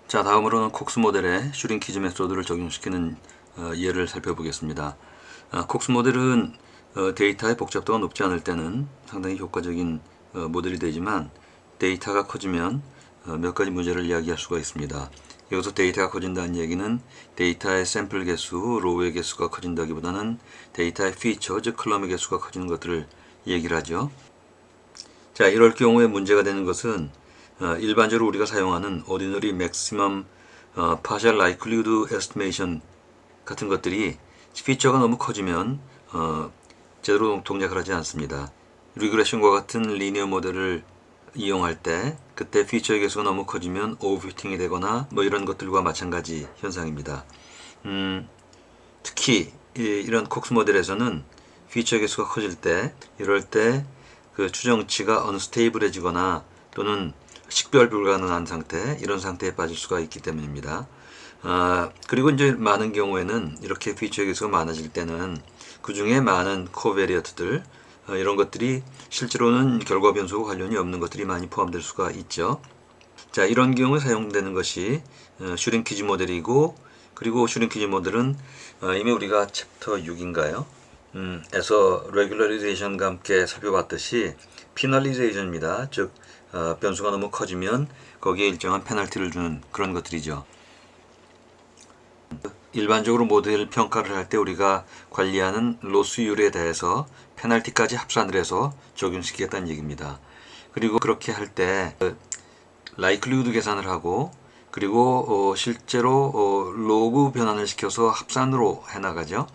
자, 다음으로는 콕스 모델의 슈링키즈 메소드를 적용시키는 예를 살펴보겠습니다. 콕스 모델은 데이터의 복잡도가 높지 않을 때는 상당히 효과적인 모델이 되지만 데이터가 커지면 몇 가지 문제를 이야기할 수가 있습니다. 여기서 데이터가 커진다는 얘기는 데이터의 샘플 개수, 로우의 개수가 커진다기보다는 데이터의 피처, 즉 컬럼의 개수가 커지는 것들을 얘기를 하죠. 자, 이럴 경우에 문제가 되는 것은 일반적으로 우리가 사용하는 Ordinary Maximum Partial Likelihood Estimation 같은 것들이 피처가 너무 커지면 제대로 동작을 하지 않습니다. 리그레션과 같은 리니어 모델을 이용할 때 그때 피처의 개수가 너무 커지면 오버피팅이 되거나 뭐 이런 것들과 마찬가지 현상입니다. 특히 이런 콕스 모델에서는 피처 개수가 커질 때 이럴 때 그 추정치가 언스테이블해지거나 또는 식별 불가능한 상태, 이런 상태에 빠질 수가 있기 때문입니다. 그리고 이제 많은 경우에는 이렇게 피처 개수가 많아질 때는 그 중에 많은 코베리어트들 이런 것들이 실제로는 결과 변수와 관련이 없는 것들이 많이 포함될 수가 있죠. 자, 이런 경우에 사용되는 것이 슈링키즈 모델이고, 그리고 슈링키즈 모델은 이미 우리가 챕터 6인가요? 에서 레귤러리제이션과 함께 살펴봤듯이 피널리제이션입니다. 즉 변수가 너무 커지면 거기에 일정한 페널티를 주는 그런 것들이죠. 일반적으로 모델 평가를 할 때 우리가 관리하는 로스율에 대해서 페널티까지 합산을 해서 적용시키겠다는 얘기입니다. 그리고 그렇게 할 때 라이클리후드 계산을 하고, 그리고 실제로 로그 변환을 시켜서 합산으로 해나가죠.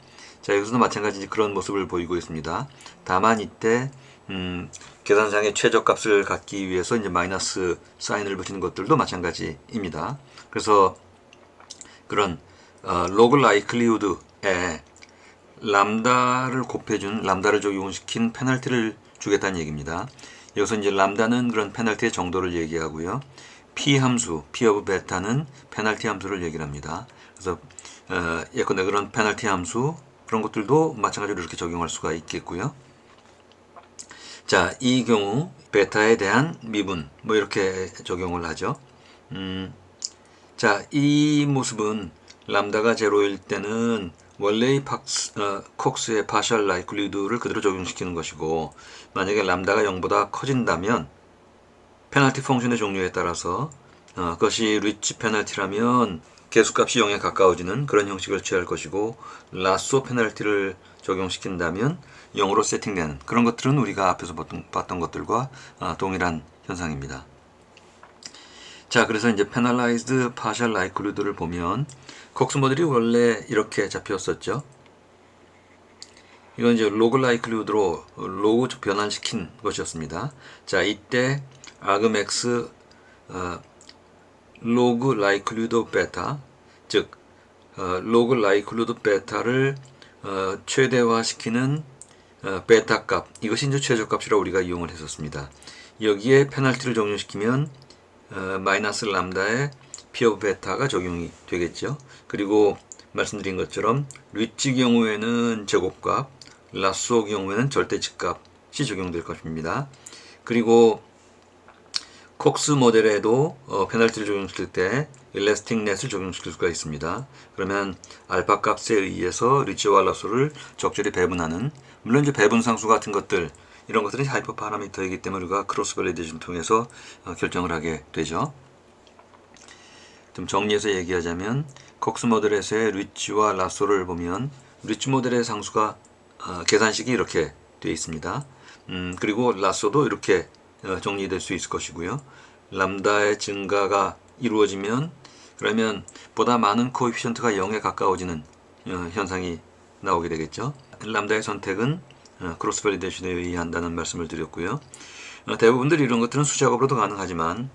자, 여기서도 마찬가지 그런 모습을 보이고 있습니다. 다만 이때 계산상의 최저값을 갖기 위해서 이제 마이너스 사인을 붙이는 것들도 마찬가지입니다. 그래서 그런 로그 라이클리후드에 람다를 곱해준, 람다를 적용시킨 페널티를 주겠다는 얘기입니다. 여기서 이제 람다는 그런 페널티의 정도를 얘기하고요. P 함수, P 오브 베타는 페널티 함수를 얘기를 합니다. 그래서 예컨대 그런 페널티 함수, 그런 것들도 마찬가지로 이렇게 적용할 수가 있겠고요. 자, 이 경우 베타에 대한 미분 뭐 이렇게 적용을 하죠. 자, 이 모습은 람다가 제로일 때는 원래의 콕스의 파셜 라이클리드를 그대로 적용시키는 것이고, 만약에 람다가 0보다 커진다면 페널티 펑션의 종류에 따라서 그것이 리치 페널티라면 개수값이 0에 가까워지는 그런 형식을 취할 것이고, 라쏘 페널티를 적용시킨다면 0으로 세팅되는 그런 것들은 우리가 앞에서 봤던 것들과 동일한 현상입니다. 자, 그래서 이제 Penalized Partial Likelihood를 보면 콕스 모델이 원래 이렇게 잡혔었죠. 이건 이제 로그 라이클리후드로 로그 변환시킨 것이었습니다. 자, 이때 argmax 로그 라이클리후드 베타, 즉 로그 라이클리후드 베타를 최대화시키는 베타 값, 이것이 이제 최저값이라 우리가 이용을 했었습니다. 여기에 페널티를 적용시키면 마이너스 람다의 P 오브 베타가 적용이 되겠죠. 그리고 말씀드린 것처럼 리치 경우에는 제곱값, 라쏘 경우에는 절대치값이 적용될 것입니다. 그리고 콕스 모델에도 페널티를 적용시킬 때 일래스틱 넷을 적용시킬 수가 있습니다. 그러면 알파 값에 의해서 리치와 라쏘를 적절히 배분하는, 물론 이제 배분상수 같은 것들, 이런 것들이 하이퍼 파라미터이기 때문에 우리가 크로스 밸리데이션을 통해서 결정을 하게 되죠. 좀 정리해서 얘기하자면 콕스 모델에서의 리치와 라쏘를 보면 리치 모델의 상수가 계산식이 이렇게 되어 있습니다. 그리고 라쏘도 이렇게 정리될 수 있을 것이고요. 람다의 증가가 이루어지면 그러면 보다 많은 코에피션트가 0에 가까워지는 현상이 나오게 되겠죠. 람다의 선택은 크로스 밸리데이션에 의한다는 말씀을 드렸고요. 대부분들 이런 것들은 수작업으로도 가능하지만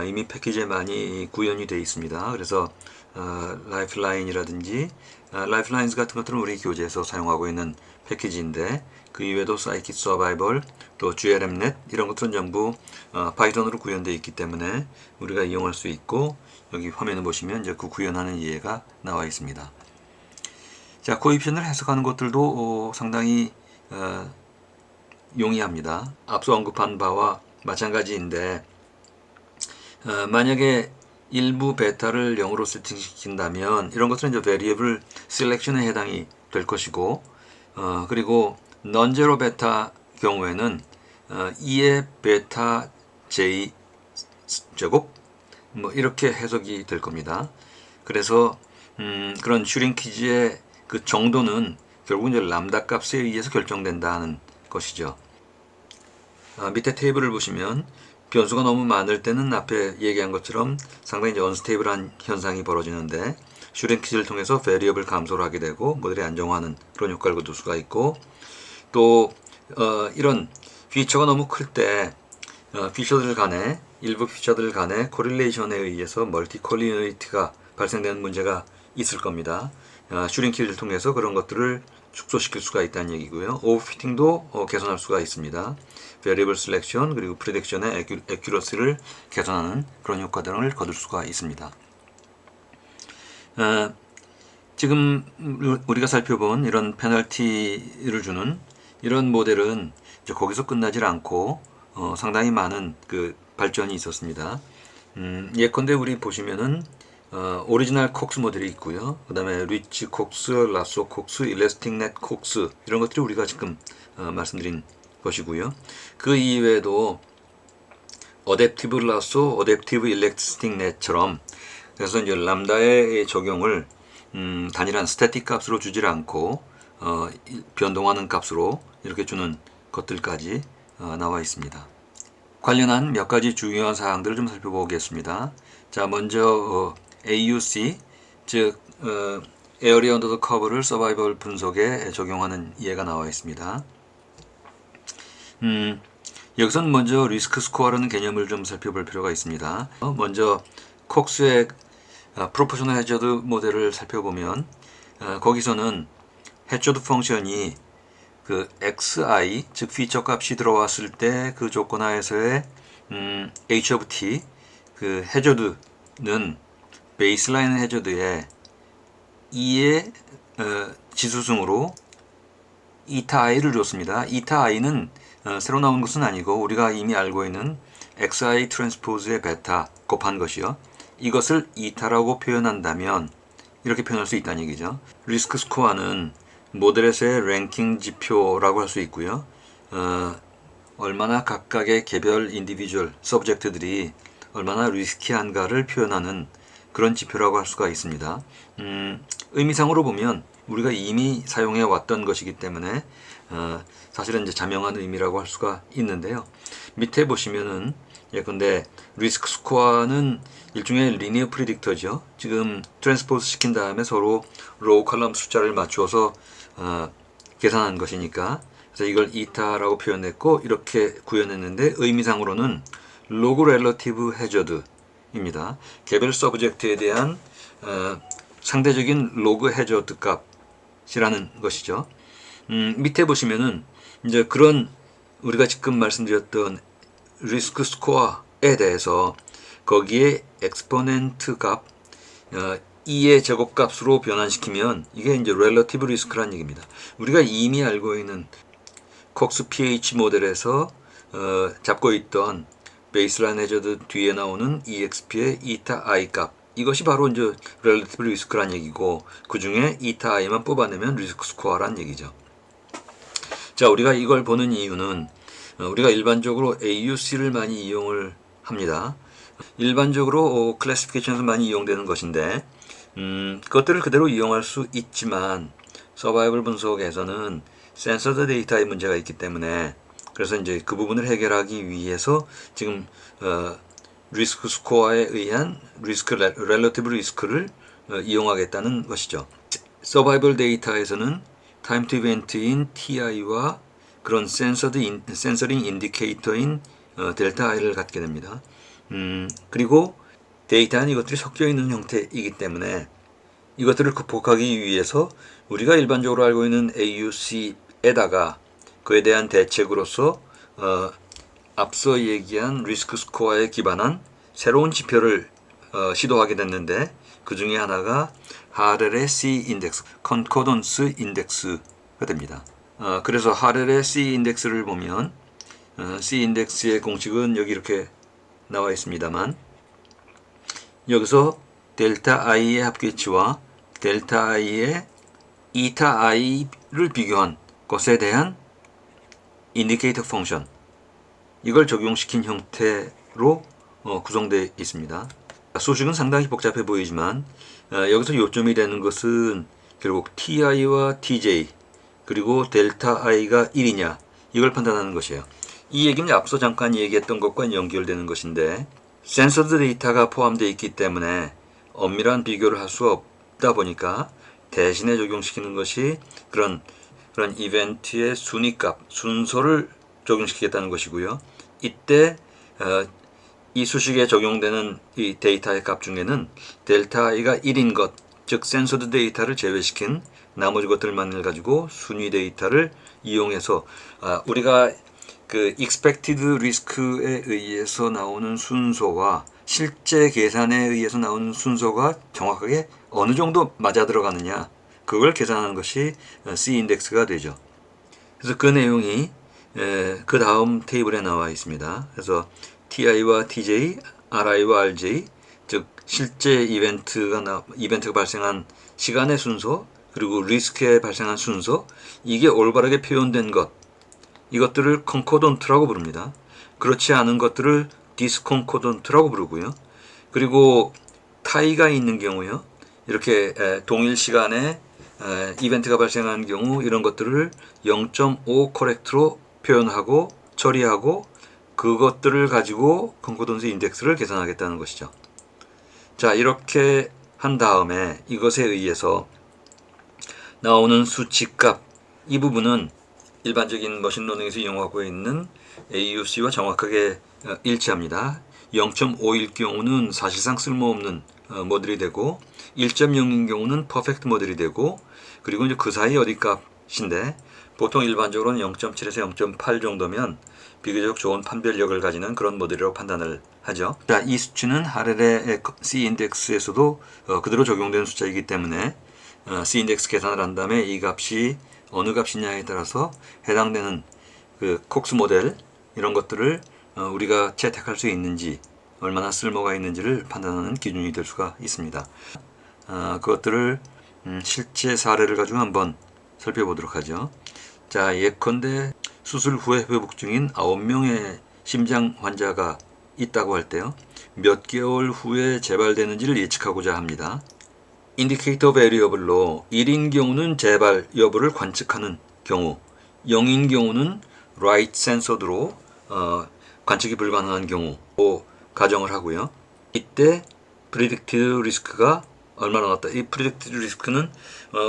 이미 패키지에 많이 구현이 되어 있습니다. 그래서 라이프라인이라든지 라이프라인즈 같은 것들은 우리 교재에서 사용하고 있는 패키지인데, 그 이외에도 사이킷 서바이벌, 또 GLMnet 이런 것들은 전부 파이썬으로 구현되어 있기 때문에 우리가 이용할 수 있고, 여기 화면을 보시면 이제 그 구현하는 예가 나와 있습니다. 자, 코에피션트를 해석하는 것들도 상당히 용이합니다. 앞서 언급한 바와 마찬가지인데 만약에 일부 베타를 0으로 세팅시킨다면 이런 것들은 이제 variable selection에 해당이 될 것이고, 그리고 non-zero 베타 경우에는 2의 베타 j 제곱 뭐 이렇게 해석이 될 겁니다. 그래서 그런 슈링키지의 그 정도는 결국 이제 람다 값에 의해서 결정된다는 것이죠. 밑에 테이블을 보시면 변수가 너무 많을 때는 앞에 얘기한 것처럼 상당히 이제 언스테이블한 현상이 벌어지는데, 슈링키지를 통해서 베리어블 감소를 하게 되고 모델이 안정화하는 그런 효과를 거둘 수가 있고, 또 이런 피처가 너무 클 때 피처들 간에 일부 피처들 간의 코릴레이션에 의해서 멀티콜리니티가 발생되는 문제가 있을 겁니다. 슈링키지를 통해서 그런 것들을 축소시킬 수가 있다는 얘기고요. 오버피팅도 개선할 수가 있습니다. Variable Selection 그리고 Prediction의 Accuracy를 개선하는 그런 효과들을 거둘 수가 있습니다. 지금 우리가 살펴본 이런 페널티를 주는 이런 모델은 이제 거기서 끝나질 않고 상당히 많은 그 발전이 있었습니다. 예컨대 우리 보시면은 오리지널 콕스 모델이 있고요. 그 다음에 리치 콕스, 라소 콕스, 일래스틱 넷 콕스 이런 것들이 우리가 지금 말씀드린 것이고요. 그 이외에도 어댑티브 라소, 어댑티브 일렉스틱 넷처럼 그래서 이제 람다의 적용을 단일한 스태틱 값으로 주질 않고 변동하는 값으로 이렇게 주는 것들까지 나와 있습니다. 관련한 몇 가지 중요한 사항들을 좀 살펴보겠습니다. 자, 먼저 AUC, 즉 Area Under the Curve를 서바이벌 분석에 적용하는 예가 나와 있습니다. 여기서는 먼저 리스크 스코어라는 개념을 좀 살펴볼 필요가 있습니다. 먼저 콕스의 프로포셔널 해저드 모델을 살펴보면 거기서는 해저드 펑션이 그 xi, 즉 피처 값이 들어왔을 때 그 조건 하에서의 h of t, 그 해저드는 베이스라인 해저드의 2의 지수승으로 이타 i를 줬습니다. 이타 i는 새로 나온 것은 아니고 우리가 이미 알고 있는 xi 트랜스포즈의 베타 곱한 것이요. 이것을 이타라고 표현한다면 이렇게 표현할 수 있다는 얘기죠. 리스크 스코어는 모델에서의 랭킹 지표라고 할 수 있고요. 얼마나 각각의 개별 인디비주얼 서브젝트들이 얼마나 리스키한가를 표현하는 그런 지표라고 할 수가 있습니다. 의미상으로 보면 우리가 이미 사용해 왔던 것이기 때문에 사실은 이제 자명한 의미라고 할 수가 있는데요. 밑에 보시면은 예컨대 리스크 스코어는 일종의 리니어 프리딕터죠. 지금 트랜스포즈 시킨 다음에 서로 로우 컬럼 숫자를 맞추어서 계산한 것이니까 그래서 이걸 이타라고 표현했고 이렇게 구현했는데 의미상으로는 로그 렐러티브 해저드입니다. 개별 서브젝트에 대한 상대적인 로그 해저드 값이라는 것이죠. 밑에 보시면은 이제 그런 우리가 지금 말씀드렸던 리스크 스코어에 대해서 거기에 엑스포넨트 값 2의 제곱값으로 변환시키면 이게 이제 렐러티브 리스크라는 얘기입니다. 우리가 이미 알고 있는 콕스 pH 모델에서 잡고 있던 베이스라인 해저드 뒤에 나오는 EXP의 이타 i 값, 이것이 바로 이제 렐러티브 리스크라는 얘기고 그 중에 이타 i만 뽑아내면 리스크 스코어라는 얘기죠. 자, 우리가 이걸 보는 이유는 우리가 일반적으로 AUC를 많이 이용을 합니다. 일반적으로 클래시피케이션에서 많이 이용되는 것인데 그것들을 그대로 이용할 수 있지만 서바이벌 분석에서는 센서드 데이터의 문제가 있기 때문에 그래서 이제 그 부분을 해결하기 위해서 지금 리스크 스코어에 의한 리스크 렐러티브 리스크를 이용하겠다는 것이죠. 서바이벌 데이터에서는 타임 투 이벤트인 TI와 그런 센서링 인디케이터인 델타 I를 갖게 됩니다. 그리고 데이터는 이것들이 섞여 있는 형태이기 때문에 이것들을 극복하기 위해서 우리가 일반적으로 알고 있는 AUC에다가 그에 대한 대책으로서 앞서 얘기한 리스크 스코어에 기반한 새로운 지표를 시도하게 됐는데 그 중에 하나가 하렐의 C 인덱스, 컨코던스 인덱스가 됩니다. 그래서 하렐의 C 인덱스를 보면 C 인덱스의 공식은 여기 이렇게 나와 있습니다만 여기서 델타 i의 합계치와 델타 i의 이타 i를 비교한 것에 대한 인디케이터 펑션, 이걸 적용시킨 형태로 구성되어 있습니다. 수식은 상당히 복잡해 보이지만 여기서 요점이 되는 것은 결국 ti와 tj 그리고 델타 i가 1이냐 이걸 판단하는 것이에요. 이 얘기는 앞서 잠깐 얘기했던 것과 연결되는 것인데, 센서드 데이터가 포함되어 있기 때문에 엄밀한 비교를 할 수 없다 보니까 대신에 적용시키는 것이 그런 이벤트의 순위값, 순서를 적용시키겠다는 것이고요. 이때 이 수식에 적용되는 이 데이터의 값 중에는 델타 i가 1인 것, 즉 센서드 데이터를 제외시킨 나머지 것들만을 가지고 순위 데이터를 이용해서 우리가 그 expected risk에 의해서 나오는 순서와 실제 계산에 의해서 나오는 순서가 정확하게 어느 정도 맞아 들어가느냐, 그걸 계산하는 것이 C 인덱스가 되죠. 그래서 그 내용이 그 다음 테이블에 나와 있습니다. 그래서 TI와 TJ, RI와 RJ, 즉 실제 이벤트가 발생한 시간의 순서, 그리고 리스크에 발생한 순서, 이게 올바르게 표현된 것, 이것들을 컨코던트라고 부릅니다. 그렇지 않은 것들을 디스컨코던트라고 부르고요. 그리고 타이가 있는 경우요, 이렇게 동일 시간에 이벤트가 발생한 경우 이런 것들을 0.5 커렉트로 표현하고 처리하고 그것들을 가지고 컨코던스 인덱스를 계산하겠다는 것이죠. 자, 이렇게 한 다음에 이것에 의해서 나오는 수치값, 이 부분은 일반적인 머신러닝에서 이용하고 있는 AUC와 정확하게 일치합니다. 0.5일 경우는 사실상 쓸모없는 모델이 되고 1.0인 경우는 퍼펙트 모델이 되고, 그리고 이제 그 사이 어디 값인데 보통 일반적으로는 0.7에서 0.8 정도면 비교적 좋은 판별력을 가지는 그런 모델이라고 판단을 하죠. 자, 이 수치는 하렐의 C 인덱스에서도 그대로 적용되는 숫자이기 때문에 C 인덱스 계산을 한 다음에 이 값이 어느 값이냐에 따라서 해당되는 그 콕스 모델, 이런 것들을 우리가 채택할 수 있는지, 얼마나 쓸모가 있는지를 판단하는 기준이 될 수가 있습니다. 그것들을 실제 사례를 가지고 한번 살펴보도록 하죠. 자, 예컨대 수술 후에 회복 중인 9명의 심장 환자가 있다고 할 때요, 몇 개월 후에 재발되는지를 예측하고자 합니다. 인디케이터 베리어블로 1인 경우는 재발 여부를 관측하는 경우, 0인 경우는 라이트 센서드로 관측이 불가능한 경우로 가정을 하고요. 이때 프리딕티드 리스크가 얼마나 나왔다. 이 프리딕티드 리스크는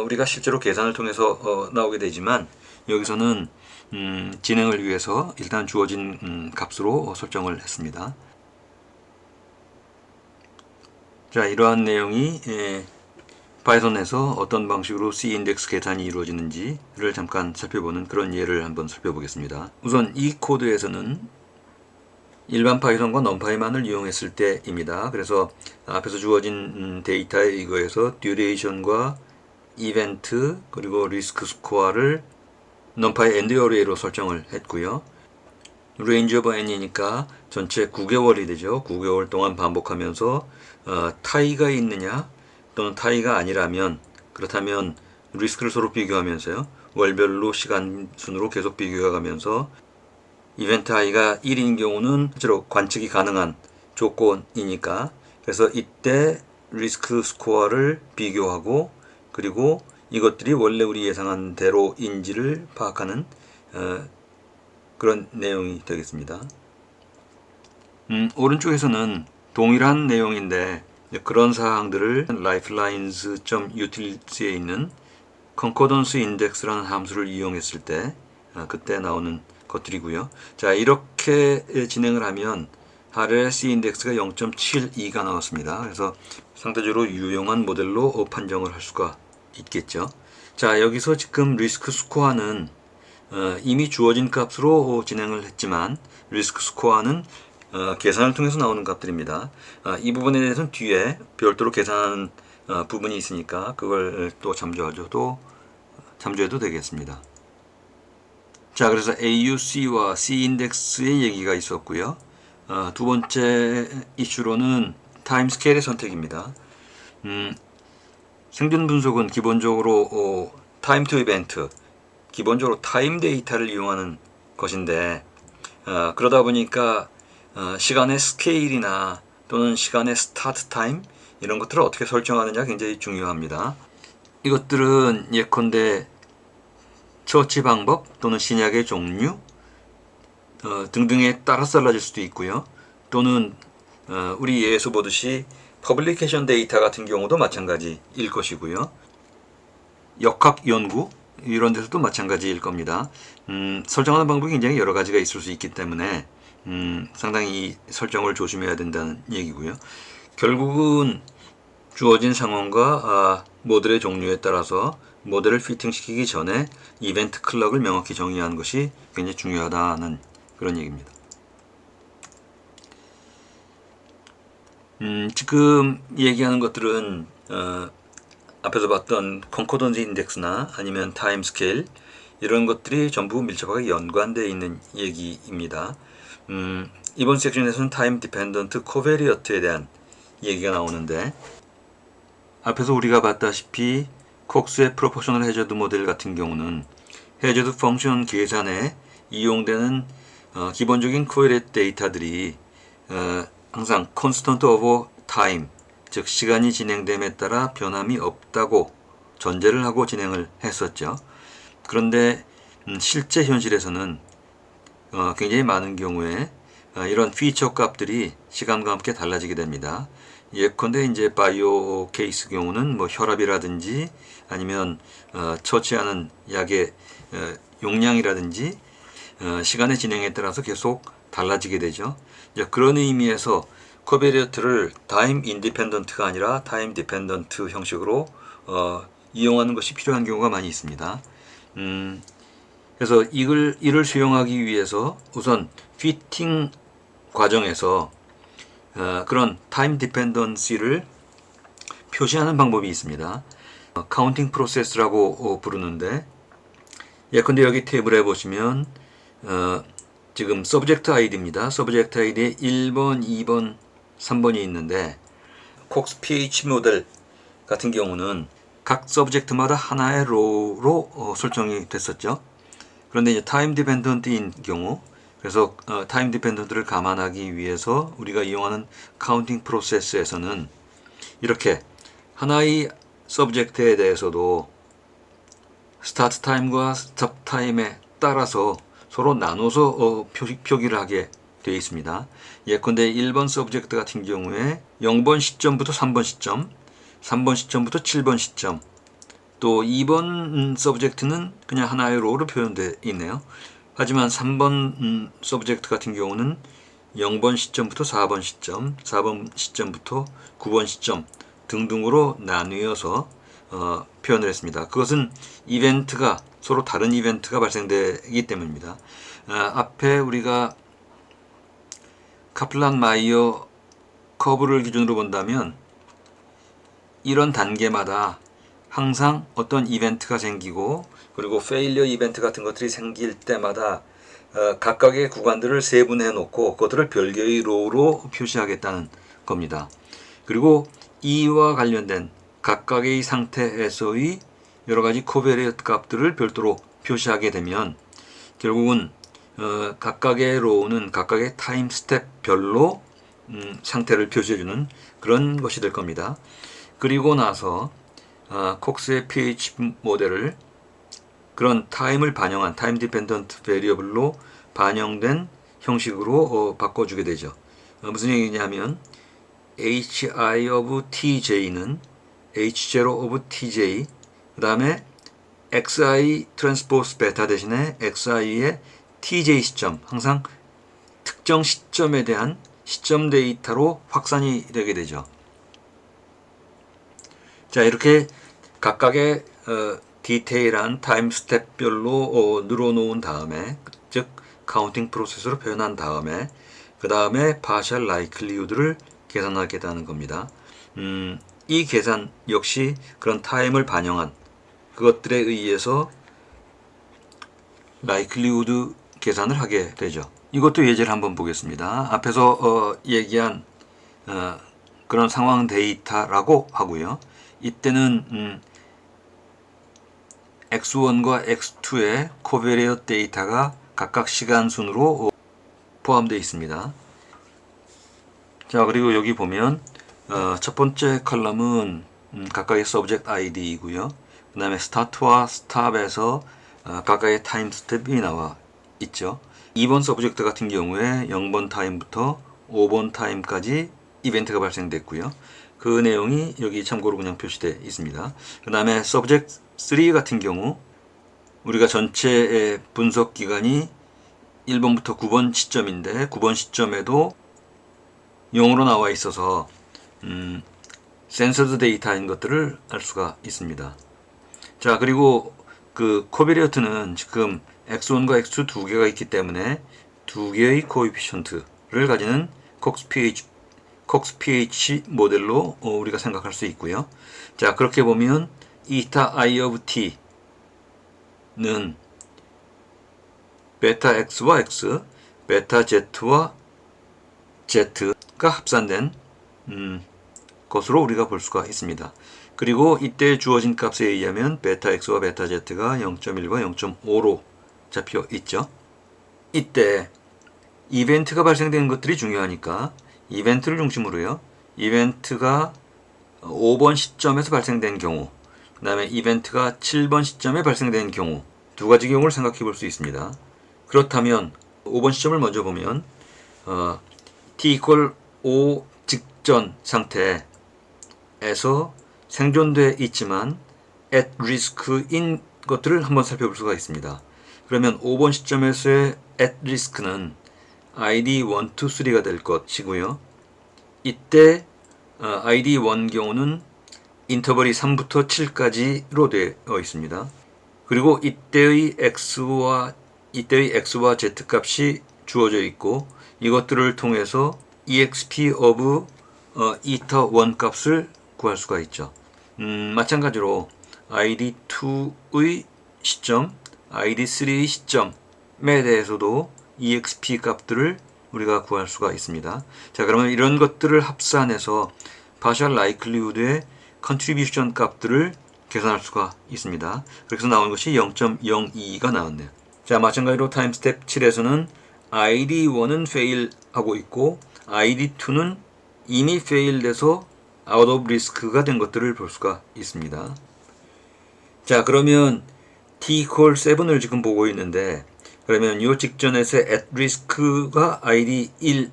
우리가 실제로 계산을 통해서 나오게 되지만 여기서는 진행을 위해서 일단 주어진 값으로 설정을 했습니다. 자, 이러한 내용이 파이썬에서 어떤 방식으로 C 인덱스 계산이 이루어지는지를 잠깐 살펴보는 그런 예를 한번 살펴보겠습니다. 우선 이 코드에서는 일반 파이썬과 넘파이만을 이용했을 때입니다. 그래서 앞에서 주어진 데이터에 이거에서 듀레이션과 이벤트 그리고 리스크 스코어를 넘파이 엔드 어레이로 설정을 했고요. range of n이니까 전체 9개월이 되죠. 9개월 동안 반복하면서 타이가 있느냐 또는 타이가 아니라면, 그렇다면 리스크를 서로 비교하면서요, 월별로 시간 순으로 계속 비교해가면서 이벤트 i가 1인 경우는 실제로 관측이 가능한 조건이니까, 그래서 이때 리스크 스코어를 비교하고 그리고 이것들이 원래 우리 예상한 대로인지를 파악하는 그런 내용이 되겠습니다. 오른쪽에서는 동일한 내용인데 그런 사항들을 lifelines.utility에 있는 concordance index라는 함수를 이용했을 때 그때 나오는 것들이고요. 자, 이렇게 진행을 하면 하렐의 C 인덱스가 0.72가 나왔습니다. 그래서 상대적으로 유용한 모델로 판정을 할 수가 있겠죠. 자, 여기서 지금 리스크 스코어는 이미 주어진 값으로 진행을 했지만 리스크 스코어는 계산을 통해서 나오는 값들입니다. 이 부분에 대해서는 뒤에 별도로 계산하는 부분이 있으니까 그걸 또 참조해도 되겠습니다. 자, 그래서 AUC와 C 인덱스의 얘기가 있었고요. 두 번째 이슈로는 타임 스케일의 선택입니다. 생존 분석은 기본적으로 타임 투 이벤트, 기본적으로 타임 데이터를 이용하는 것인데 그러다 보니까 시간의 스케일이나 또는 시간의 스타트 타임 이런 것들을 어떻게 설정하느냐 굉장히 중요합니다. 이것들은 예컨대 처치 방법 또는 신약의 종류 등등에 따라서 달라질 수도 있고요. 또는 우리 예에서 보듯이 퍼블리케이션 데이터 같은 경우도 마찬가지일 것이고요. 역학 연구 이런 데서도 마찬가지일 겁니다. 설정하는 방법이 굉장히 여러 가지가 있을 수 있기 때문에 상당히 이 설정을 조심해야 된다는 얘기고요. 결국은 주어진 상황과 모델의 종류에 따라서 모델을 피팅시키기 전에 이벤트 클럭을 명확히 정의하는 것이 굉장히 중요하다는 그런 얘기입니다. 지금 얘기하는 것들은 앞에서 봤던 컨코던스 인덱스나 아니면 타임 스케일 이런 것들이 전부 밀접하게 연관되어 있는 얘기입니다. 이번 섹션에서는 타임 디펜던트 코베리어트에 대한 얘기가 나오는데 앞에서 우리가 봤다시피 콕스의 프로포셔널 해저드 모델 같은 경우는 해저드 펑션 계산에 이용되는 기본적인 코베리어트 데이터들이 항상 constant over time, 즉 시간이 진행됨에 따라 변함이 없다고 전제를 하고 진행을 했었죠. 그런데 실제 현실에서는 굉장히 많은 경우에 이런 피처 값들이 시간과 함께 달라지게 됩니다. 예컨대 이제 바이오 케이스 경우는 뭐 혈압이라든지 아니면 처치하는 약의 용량이라든지 시간의 진행에 따라서 계속 달라지게 되죠. 그런 의미에서 코베리어트를 타임 인디펜던트가 아니라 타임 디펜던트 형식으로 이용하는 것이 필요한 경우가 많이 있습니다. 그래서 이를 수용하기 위해서 우선 피팅 과정에서 그런 타임 디펜던시를 표시하는 방법이 있습니다. 카운팅 프로세스라고 부르는데 예컨대 여기 테이블에 보시면 지금 서브젝트 아이디입니다. 서브젝트 아이디에 1번, 2번, 3번이 있는데 콕스 PH 모델 같은 경우는 각 서브젝트마다 하나의 로우로 설정이 됐었죠. 그런데 이제 타임 디펜던트인 경우 그래서 타임 디펜던트를 감안하기 위해서 우리가 이용하는 카운팅 프로세스에서는 이렇게 하나의 서브젝트에 대해서도 스타트 타임과 스톱 타임에 따라서 서로 나눠서 표기를 하게 되어 있습니다. 예컨대 1번 서브젝트 같은 경우에 0번 시점부터 3번 시점, 3번 시점부터 7번 시점, 또 2번 서브젝트는 그냥 하나의 로우로 표현되어 있네요. 하지만 3번 서브젝트 같은 경우는 0번 시점부터 4번 시점, 4번 시점부터 9번 시점 등등으로 나누어서 표현을 했습니다. 그것은 이벤트가 서로 다른 이벤트가 발생되기 때문입니다. 앞에 우리가 카플란 마이어 커브를 기준으로 본다면 이런 단계마다 항상 어떤 이벤트가 생기고 그리고 페일리어 이벤트 같은 것들이 생길 때마다 각각의 구간들을 세분해 놓고 그것들을 별개의 로우로 표시하겠다는 겁니다. 그리고 이와 관련된 각각의 상태에서의 여러 가지 코베리어트 값들을 별도로 표시하게 되면 결국은 각각의 로우는 각각의 타임 스텝별로 상태를 표시해주는 그런 것이 될 겁니다. 그리고 나서 콕스의 pH 모델을 그런 타임을 반영한 타임 디펜던트 베리어블로 반영된 형식으로 바꿔주게 되죠. 무슨 얘기냐면 hi of tj는 h0 of tj 그 다음에 xi 트랜스포스 베타 대신에 xi의 tj 시점 항상 특정 시점에 대한 시점 데이터로 확산이 되게 되죠. 자, 이렇게 각각의 디테일한 타임 스텝별로 늘어놓은 다음에 즉 카운팅 프로세스로 표현한 다음에 그 다음에 파셜 라이클리우드를 계산하겠다는 겁니다. 이 계산 역시 그런 타임을 반영한 그것들에 의해서 라이클리우드 계산을 하게 되죠. 이것도 예제를 한번 보겠습니다. 앞에서 얘기한 그런 상황 데이터라고 하고요. 이때는 X1과 X2의 코베리엇 데이터가 각각 시간 순으로 포함되어 있습니다. 자, 그리고 여기 보면 첫 번째 컬럼은 각각의 서브젝트 아이디이고요. 그 다음에 스타트와 스탑에서 각각의 타임 스텝이 나와 있죠. 2번 서브젝트 같은 경우에 0번 타임부터 5번 타임까지 이벤트가 발생됐고요. 그 내용이 여기 참고로 그냥 표시되어 있습니다. 그 다음에 서브젝트 3 같은 경우 우리가 전체의 분석 기간이 1번부터 9번 시점인데 9번 시점에도 0으로 나와 있어서 센서드 데이터인 것들을 알 수가 있습니다. 자, 그리고 그 코베리어트는 지금 X1과 X2 두 개가 있기 때문에 두 개의 코에피션트를 가지는 콕스-PH 모델로 우리가 생각할 수 있고요. 자, 그렇게 보면 이타 I of t는 베타 X와 X, 베타 Z와 Z가 합산된 것으로 우리가 볼 수가 있습니다. 그리고 이때 주어진 값에 의하면 베타 X와 베타 Z가 0.1과 0.5로 잡혀 있죠. 이때 이벤트가 발생되는 것들이 중요하니까 이벤트를 중심으로요. 이벤트가 5번 시점에서 발생된 경우, 그 다음에 이벤트가 7번 시점에 발생된 경우 두 가지 경우를 생각해 볼 수 있습니다. 그렇다면 5번 시점을 먼저 보면 t = 5 직전 상태에서 생존되어 있지만 at risk인 것들을 한번 살펴볼 수가 있습니다. 그러면 5번 시점에서의 at risk는 ID 1, 2, 3가 될 것이고요. 이때 ID 1 경우는 인터벌이 3부터 7까지로 되어 있습니다. 그리고 이때의 X와 Z 값이 주어져 있고 이것들을 통해서 exp of eta 1 값을 구할 수가 있죠. 마찬가지로 ID2의 시점, ID3의 시점에 대해서도 exp 값들을 우리가 구할 수가 있습니다. 자, 그러면 이런 것들을 합산해서 partial likelihood의 contribution 값들을 계산할 수가 있습니다. 그래서 나온 것이 0.02가 나왔네요. 자, 마찬가지로 타임 스텝 7에서는 ID1은 fail 하고 있고 ID2는 이미 fail 돼서 out of risk가 된 것들을 볼 수가 있습니다. 자, 그러면 T=7을 지금 보고 있는데 그러면 이 직전에서 at risk가 ID1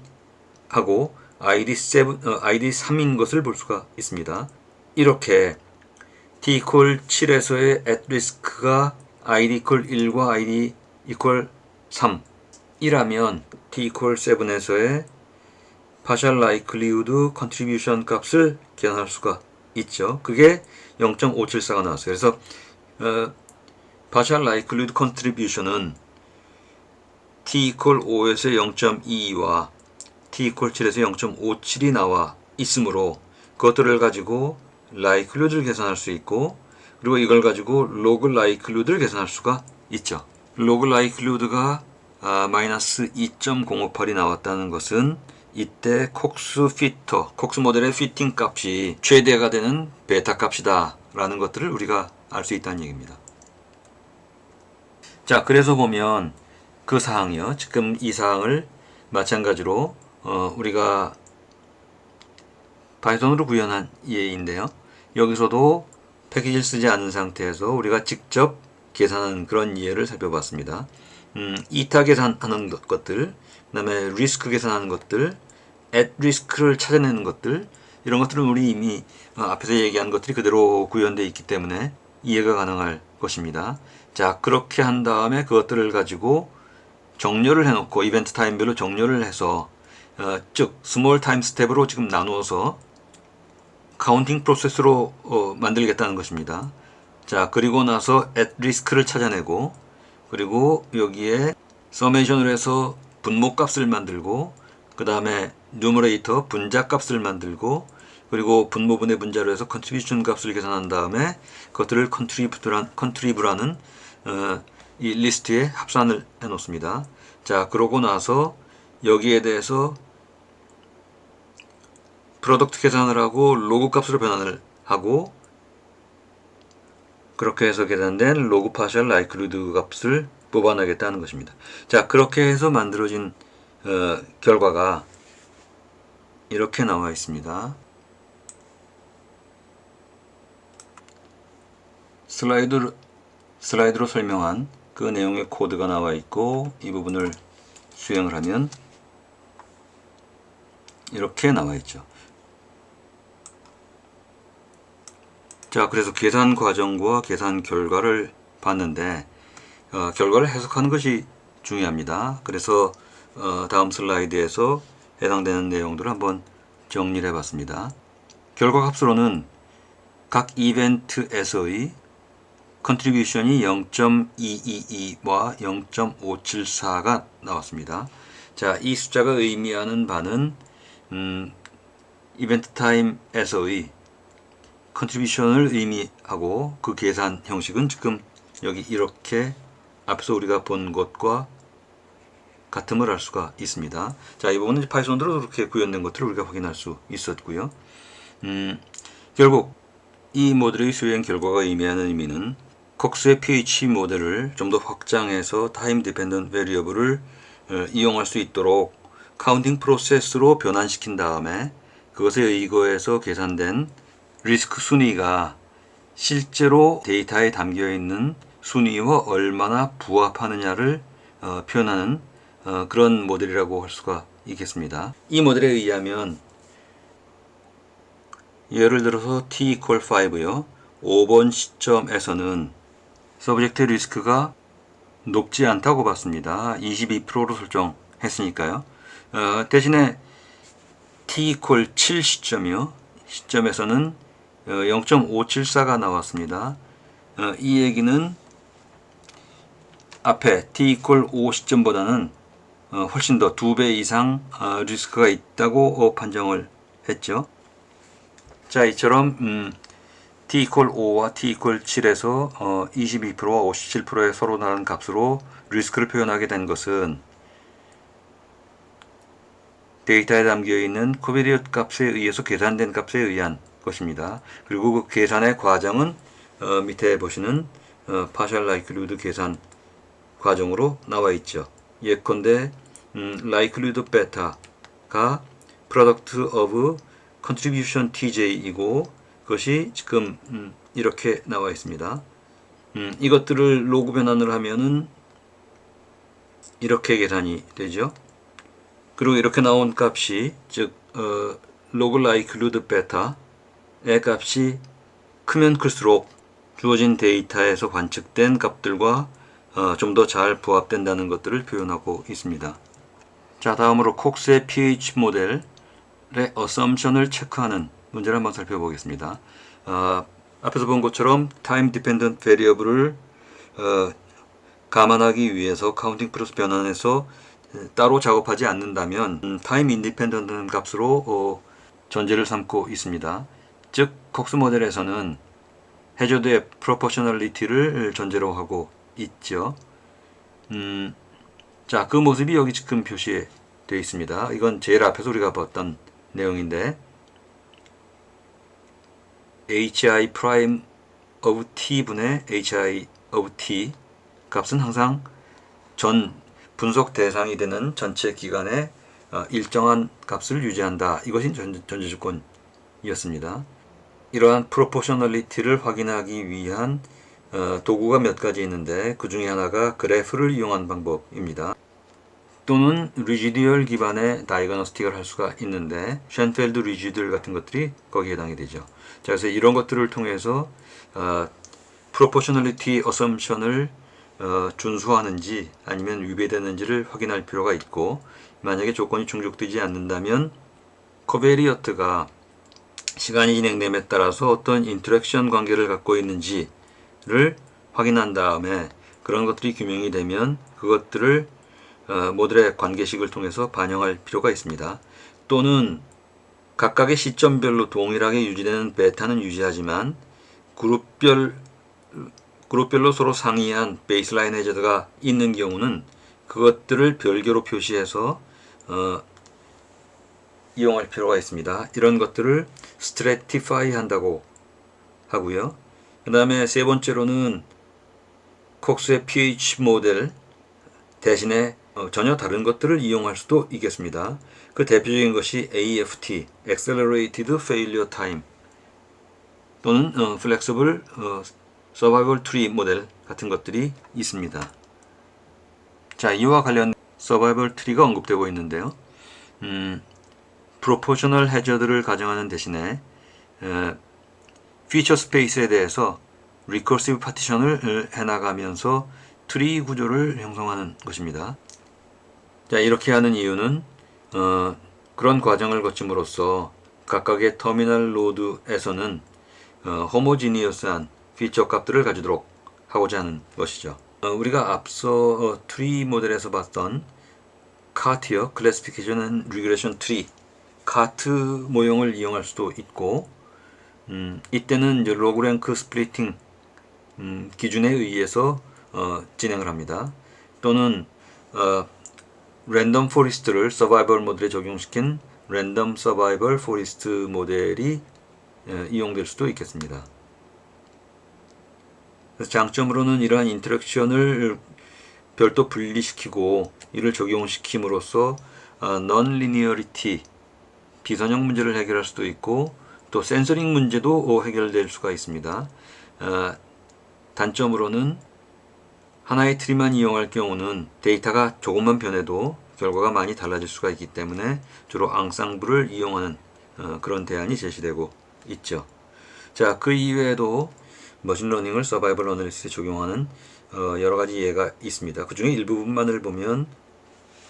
하고 ID3인 것을 볼 수가 있습니다. 이렇게 T=7에서의 at risk가 ID=1과 ID=3 이라면 T=7에서의 partial likelihood contribution 값을 계산할 수가 있죠. 그게 0.574가 나왔어요. 그래서 partial likelihood contribution은 T=5에서 0.22와 T=7에서 0.57이 나와 있으므로 그것들을 가지고 likelihood를 계산할 수 있고 그리고 이걸 가지고 log likelihood를 계산할 수가 있죠. log likelihood가 마이너스 2.058이 나왔다는 것은 이때 콕스 모델의 피팅 값이 최대가 되는 베타 값이다 라는 것들을 우리가 알 수 있다는 얘기입니다. 자, 그래서 보면 그 사항이요. 지금 이 사항을 마찬가지로 우리가 파이썬으로 구현한 예인데요. 여기서도 패키지를 쓰지 않은 상태에서 우리가 직접 계산하는 그런 예를 살펴봤습니다. 이타 계산하는 것들, 그 다음에 리스크 계산하는 것들, at risk를 찾아내는 것들, 이런 것들은 우리 이미 앞에서 얘기한 것들이 그대로 구현되어 있기 때문에 이해가 가능할 것입니다. 자, 그렇게 한 다음에 그것들을 가지고 정렬을 해놓고 이벤트 타임별로 정렬을 해서 즉 스몰 타임 스텝으로 지금 나누어서 카운팅 프로세스로 만들겠다는 것입니다. 자, 그리고 나서 at risk를 찾아내고 그리고 여기에 서메이션을 해서 분모 값을 만들고 그 다음에 뉴머레이터 분자 값을 만들고 그리고 분모분의 분자로 해서 컨트리뷰션 값을 계산한 다음에 그것들을 컨트리브라는 이 리스트에 합산을 해 놓습니다. 자, 그러고 나서 여기에 대해서 프로덕트 계산을 하고 로그 값으로 변환을 하고 그렇게 해서 계산된 로그 파셜 라이클리후드 값을 뽑아내겠다는 것입니다. 자, 그렇게 해서 만들어진 결과가 이렇게 나와 있습니다. 슬라이드로 설명한 그 내용의 코드가 나와 있고 이 부분을 수행을 하면 이렇게 나와 있죠. 자, 그래서 계산 과정과 계산 결과를 봤는데 결과를 해석하는 것이 중요합니다. 그래서 다음 슬라이드에서 해당되는 내용들을 한번 정리를 해봤습니다. 결과 값으로는 각 이벤트에서의 컨트리뷰션이 0.222와 0.574가 나왔습니다. 자, 이 숫자가 의미하는 바는 이벤트 타임에서의 컨트리뷰션을 의미하고 그 계산 형식은 지금 여기 이렇게 앞서 우리가 본 것과 같음을 알 수가 있습니다. 자, 이 부분은 파이썬으로 이렇게 구현된 것들을 우리가 확인할 수 있었고요. 결국 이 모델의 수행 결과가 의미하는 의미는 콕스의 pH 모델을 좀 더 확장해서 타임 디펜던트 베리어블을 이용할 수 있도록 카운팅 프로세스로 변환시킨 다음에 그것에 의거해서 계산된 리스크 순위가 실제로 데이터에 담겨 있는 순위와 얼마나 부합하느냐를 표현하는 그런 모델이라고 할 수가 있겠습니다. 이 모델에 의하면 예를 들어서 t equal 5요. 5번 시점에서는 서브젝트 리스크가 높지 않다고 봤습니다. 22%로 설정했으니까요. 대신에 t equal 7 시점에서는 0.574가 나왔습니다. 이 얘기는 앞에 t equal 5 시점보다는 훨씬 더 2배 이상 리스크가 있다고 판정을 했죠. 자, 이처럼 t equal 5와 t equal 7에서 22%와 57%의 서로 다른 값으로 리스크를 표현하게 된 것은 데이터에 담겨 있는 코비리엇 값에 의해서 계산된 값에 의한 것입니다. 그리고 그 계산의 과정은 밑에 보시는 partial likelihood 계산 과정으로 나와 있죠. 예컨대 likelihood beta가 product of contribution tj이고 그것이 지금 이렇게 나와 있습니다. 이것들을 로그 변환을 하면은 이렇게 계산이 되죠. 그리고 이렇게 나온 값이 즉 log likelihood beta의 값이 크면 클수록 주어진 데이터에서 관측된 값들과 좀 더 잘 부합된다는 것들을 표현하고 있습니다. 자, 다음으로 콕스의 pH 모델의 assumption을 체크하는 문제를 한번 살펴보겠습니다. 앞에서 본 것처럼 time dependent variable을 감안하기 위해서 카운팅 프로세스 변환해서 따로 작업하지 않는다면 time independent 값으로 전제를 삼고 있습니다. 즉 콕스 모델에서는 해저드의 proportionality를 전제로 하고 있죠. 자, 그 모습이 여기 지금 표시되어 있습니다. 이건 제일 앞에서 우리가 봤던 내용인데 hi prime of t 분의 hi of t 값은 항상 전 분석 대상이 되는 전체 기간에 일정한 값을 유지한다. 이것이 전제 조건이었습니다. 이러한 프로포셔널리티를 확인하기 위한 도구가 몇 가지 있는데 그 중에 하나가 그래프를 이용한 방법입니다. 또는 리지듀얼 기반의 다이그노스틱을 할 수가 있는데 쉔펠드 리지듀얼 같은 것들이 거기에 해당이 되죠. 자, 그래서 이런 것들을 통해서 프로포셔널리티 어썸션을 준수하는지 아니면 위배되는지를 확인할 필요가 있고 만약에 조건이 충족되지 않는다면 코베리어트가 시간이 진행됨에 따라서 어떤 인터랙션 관계를 갖고 있는지를 확인한 다음에 그런 것들이 규명이 되면 그것들을 모델의 관계식을 통해서 반영할 필요가 있습니다. 또는 각각의 시점별로 동일하게 유지되는 베타는 유지하지만 그룹별로 서로 상이한 베이스라인 해저드가 있는 경우는 그것들을 별개로 표시해서 이용할 필요가 있습니다. 이런 것들을 stratify 한다고 하고요. 그 다음에 세 번째로는 콕스의 pH 모델 대신에 전혀 다른 것들을 이용할 수도 있겠습니다. 그 대표적인 것이 AFT, Accelerated Failure Time 또는 Flexible Survival Tree 모델 같은 것들이 있습니다. 자, 이와 관련 서바이벌 트리가 언급되고 있는데요. 프로포셔널 해저드를 가정하는 대신에 피처 스페이스에 대해서 리커시브 파티션을 해나가면서 트리 구조를 형성하는 것입니다. 자, 이렇게 하는 이유는 그런 과정을 거침으로써 각각의 터미널 노드에서는 호모지니어스한 피처 값들을 가지도록 하고자 하는 것이죠. 우리가 앞서 트리 모델에서 봤던 카티어 클래시피케이션 앤 리그레션 트리 카트 모형을 이용할 수도 있고 이때는 이제 로그랭크 스플리팅 기준에 의해서 진행을 합니다. 또는 랜덤 포리스트를 서바이벌 모델에 적용시킨 랜덤 서바이벌 포리스트 모델이 이용될 수도 있겠습니다. 그래서 장점으로는 이러한 인터랙션을 별도 분리시키고 이를 적용시킴으로써 non-linearity 비선형 문제를 해결할 수도 있고 또 센서링 문제도 해결될 수가 있습니다. 단점으로는 하나의 트리만 이용할 경우는 데이터가 조금만 변해도 결과가 많이 달라질 수가 있기 때문에 주로 앙상블을 이용하는 그런 대안이 제시되고 있죠. 자, 그 이외에도 머신러닝을 서바이벌 어널리시스에 적용하는 여러 가지 예가 있습니다. 그 중에 일부분만을 보면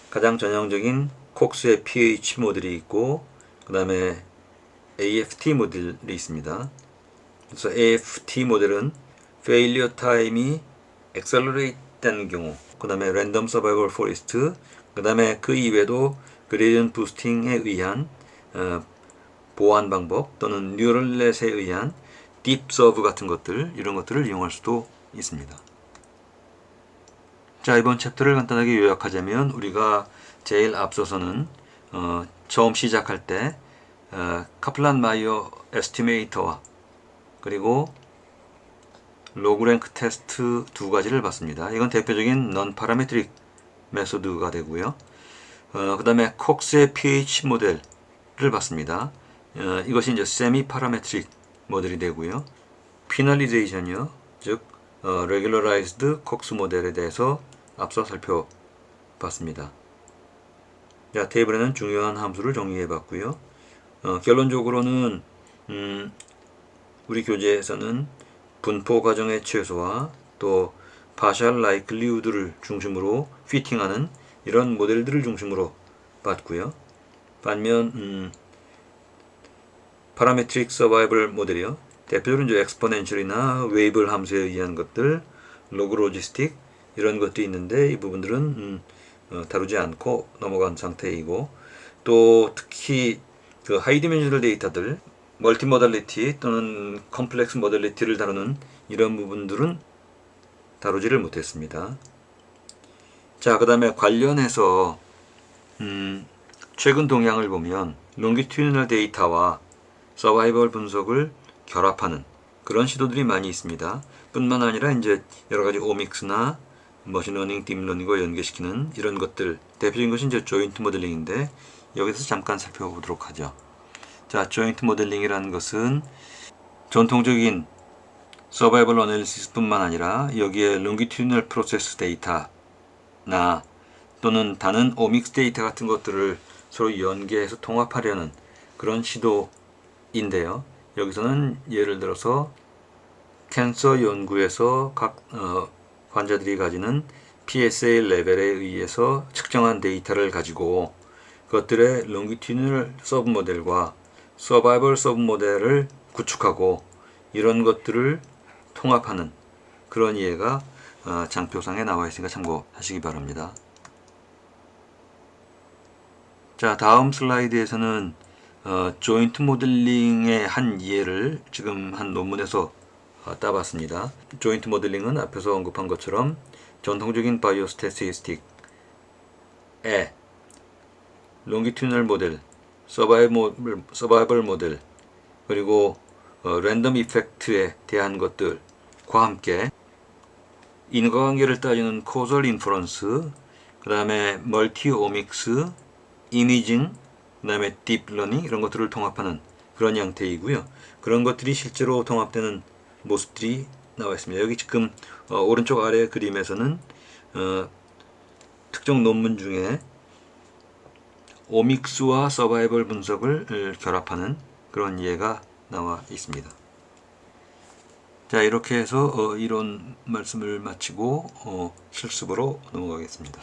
가장 전형적인 콕스의 pH 모델이 있고 그 다음에 AFT 모델이 있습니다. 그래서 AFT 모델은 failure time이 accelerate 되는 경우, 그 다음에 random survival forest, 그 다음에 그 이외에도 gradient boosting에 의한 보완 방법 또는 뉴럴 넷에 의한 딥 서브 같은 것들, 이런 것들을 이용할 수도 있습니다. 자, 이번 챕터를 간단하게 요약하자면 우리가 제일 앞서서는 처음 시작할 때 카플란 마이어 에스티메이터와 그리고 로그랭크 테스트 두 가지를 봤습니다. 이건 대표적인 넌 파라메트릭 메소드가 되고요. 그 다음에 콕스의 pH 모델을 봤습니다. 이것이 이제 세미 파라메트릭 모델이 되고요. 피널리제이션이요, 즉 regularized 콕스 모델에 대해서 앞서 살펴봤습니다. 자, 테이블에는 중요한 함수를 정리해 봤고요. 결론적으로는 우리 교재에서는 분포 과정의 최소화 또 partial likelihood를 중심으로 피팅하는 이런 모델들을 중심으로 봤고요. 반면 파라메트릭 서바이벌 모델이요, 대표적으로 이제 엑스포넨셜이나 웨이블 함수에 의한 것들, 로그 로지스틱 이런 것도 있는데 이 부분들은 다루지 않고 넘어간 상태이고, 또 특히 그 하이 디멘셔널 데이터들 멀티 모달리티 또는 컴플렉스 모달리티를 다루는 이런 부분들은 다루지를 못했습니다. 자, 그 다음에 관련해서 최근 동향을 보면 롱기튜디널 데이터와 서바이벌 분석을 결합하는 그런 시도들이 많이 있습니다. 뿐만 아니라 이제 여러 가지 오믹스나 머신러닝, 딥러닝과 연계시키는 이런 것들, 대표적인 것이 이제 조인트 모델링인데 여기서 잠깐 살펴보도록 하죠. 자, 조인트 모델링이라는 것은 전통적인 서바이벌 어널리시스뿐만 아니라 여기에 롱기튜디널 프로세스 데이터나 또는 다른 오믹스 데이터 같은 것들을 서로 연계해서 통합하려는 그런 시도인데요. 여기서는 예를 들어서 캔서 연구에서 각 환자들이 가지는 PSA 레벨에 의해서 측정한 데이터를 가지고 그것들의 롱기튜디널 서브 모델과 서바이벌 서브 모델을 구축하고 이런 것들을 통합하는 그런 예가 장표상에 나와 있으니까 참고하시기 바랍니다. 자, 다음 슬라이드에서는 조인트 모델링의 한 예를 지금 한 논문에서 따봤습니다. 조인트 모델링은 앞에서 언급한 것처럼 전통적인 바이오스태티스틱에 롱기튜디널 모델, 서바이벌 모델, 그리고 랜덤 이펙트에 대한 것들과 함께 인과관계를 따지는 코설 인퍼런스, 그 다음에 멀티 오믹스, 이미징, 그 다음에 딥러닝 이런 것들을 통합하는 그런 형태이고요. 그런 것들이 실제로 통합되는 모습들이 나와 있습니다. 여기 지금 오른쪽 아래 그림에서는 특정 논문 중에 오믹스와 서바이벌 분석을 결합하는 그런 예가 나와 있습니다. 자, 이렇게 해서 이론 말씀을 마치고 실습으로 넘어가겠습니다.